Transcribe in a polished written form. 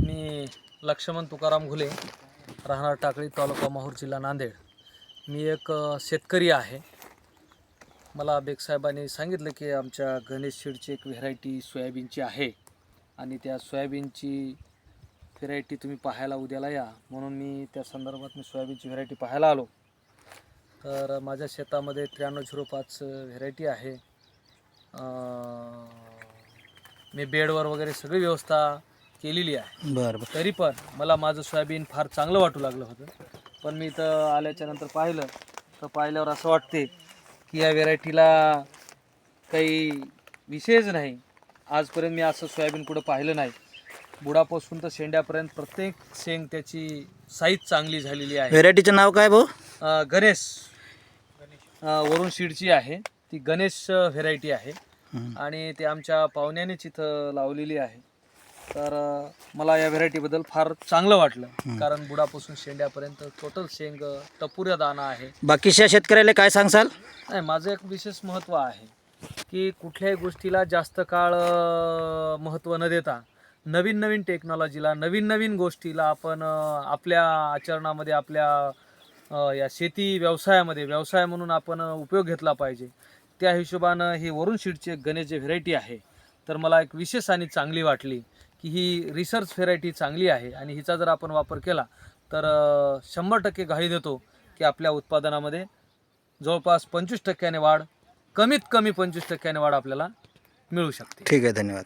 मी लक्ष्मण तुकाराम घुले, राहणार टाकळी, तालुका माहूर, जिल्हा नांदेड. मी एक शेतकरी आहे. मला बेगसाहेबांनी सांगितलं की आमच्या गणेश सीडची एक व्हेरायटी सोयाबीनची आहे आणि त्या सोयाबीनची व्हेरायटी तुम्ही पाहायला उद्याला या, म्हणून मी त्या संदर्भात सोयाबीनची व्हेरायटी पाहायला आलो. तर माझ्या शेतामध्ये 9305 व्हेरायटी आहे. मी बेडवर वगैरे सगळी व्यवस्था केलेली आहे. बरं. तरी पण मला माझं सोयाबीन फार चांगलं वाटू लागलं होतं. पण मी इथं आल्याच्या नंतर पाहिल्यावर असं वाटते की या व्हेरायटीला काही विषयच नाही. आजपर्यंत मी असं सोयाबीन कुठं पाहिलं नाही. बुडापासून तर शेंड्यापर्यंत प्रत्येक शेंग त्याची साईज चांगली झालेली आहे. व्हेरायटीचं नाव काय भाऊ? गणेश वरुण सीडची आहे. ती गणेश व्हेरायटी आहे आणि ते आमच्या पाहुण्यानेच इथं लावलेली आहे. तर मला या व्हेरायटीबद्दल फार चांगलं वाटलं, कारण बुडापासून शेंड्यापर्यंत टोटल शेंग टपुऱ्या दाना आहे. बाकीच्या शेतकऱ्याला काय सांगसाल? नाही, माझं एक विशेष महत्त्व आहे की कुठल्याही गोष्टीला जास्त काळ महत्त्व न देता नवीन नवीन टेक्नॉलॉजीला, नवीन नवीन गोष्टीला आपण आपल्या आचरणामध्ये, आपल्या या शेती व्यवसायामध्ये व्यवसाय म्हणून आपण उपयोग घेतला पाहिजे. त्या हिशोबानं ही वरुण सीडची एक गणेश जी व्हेरायटी आहे, तर मला एक विशेष आणि चांगली वाटली की ही रिसर्च व्हेरायटी चांगली आहे आणि हिचा जर आपण वापर केला तर 100% ग्वाही देतो की आपल्या उत्पादनामध्ये जवळपास 25% वाढ, कमीत कमी 25% वाढ आपल्याला मिळू शकते. ठीक आहे, धन्यवाद.